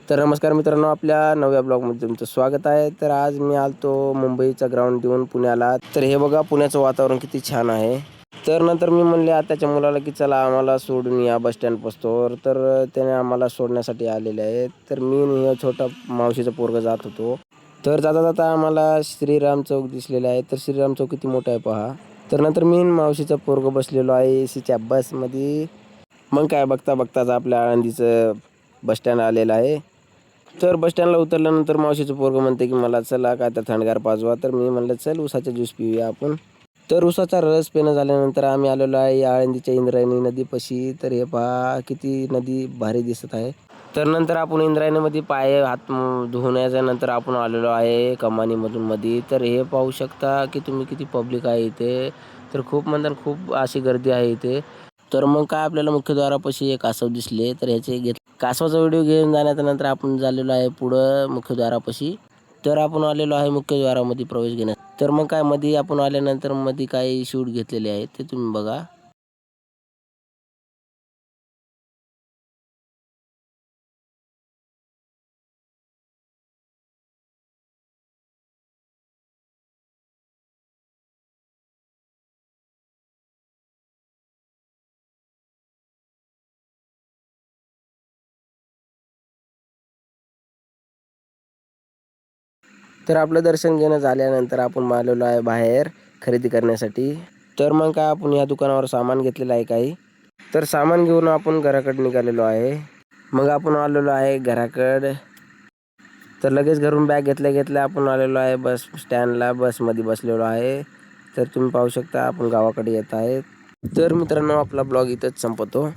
तर नमस्कार मित्रांनो, आपल्या नव्या ब्लॉगमध्ये तुमचं स्वागत आहे. तर आज मी आलतो मुंबईचा ग्राउंड देऊन पुण्याला. तर हे बघा पुण्याचं वातावरण किती छान आहे. तर नंतर मी म्हणले आताच्या मुलाला की चला आम्हाला सोडून या बस स्टँड पोचतोवर. तर त्याने आम्हाला सोडण्यासाठी आलेले आहेत. तर मी आणि हे छोटा मावशीचा पोरगा जात होतो. तर जाता जाता आम्हाला श्रीराम चौक दिसलेला आहे. तर श्रीराम चौक किती मोठा आहे पहा. तर नंतर मी आणि मावशीचा पोरगा बसलेलो आहे एसीच्या बसमध्ये. मग काय बघता बघताच आपल्या आळंदीचं बस स्टँड आलेलं आहे. तर बस स्टँडला उतरल्यानंतर मावशीचं पोरगं म्हणते की मला चला काय तर थंडगार पाजवा. तर मी म्हणलं चल उसाचा ज्यूस पिऊया आपण. तर उसाचा रस पिणं झाल्यानंतर आम्ही आलेलो आहे या आळंदीच्या इंद्रायणी नदीपाशी. तर हे पहा किती नदी भारी दिसत आहे. तर नंतर आपण इंद्रायणीमध्ये पाय हात धुवून याच्यानंतर आपण आलेलो आहे कमानीमधून मध्ये. तर हे पाहू शकता की तुम्ही किती पब्लिक आहे इथे. तर खूप म्हणतात खूप अशी गर्दी आहे इथे. तर मग काय आपल्याला मुख्यद्वारापाशी एक कासव दिसले. तर ह्याचे कासवाचा व्हिडिओ घेऊन जाण्याच्या नंतर आपण झालेलो आहे पुढं मुख्यद्वारापाशी. तर आपण आलेलो आहे मुख्यद्वारामध्ये प्रवेश घेण्यास. तर मग काय मध्ये आपण आल्यानंतर मध्ये काही शूट घेतलेले आहेत ते तुम्ही बघा. तर आपलं दर्शन घेणं झाल्यानंतर आपण आलेलो आहे बाहेर खरेदी करण्यासाठी. तर मग काय आपण या दुकानावर सामान घेतलेलं आहे काही. तर सामान घेऊन आपण घराकडे निघालेलो आहे. मग आपण आलेलो आहे घराकडे. तर लगेच घरून बॅग घेतल्या घेतल्या आपण आलेलो आहे बस स्टँडला. बसमध्ये बसलेलो आहे. तर तुम्ही पाहू शकता आपण गावाकडे येत आहे. तर मित्रांनो आपला ब्लॉग इथंच संपवतो.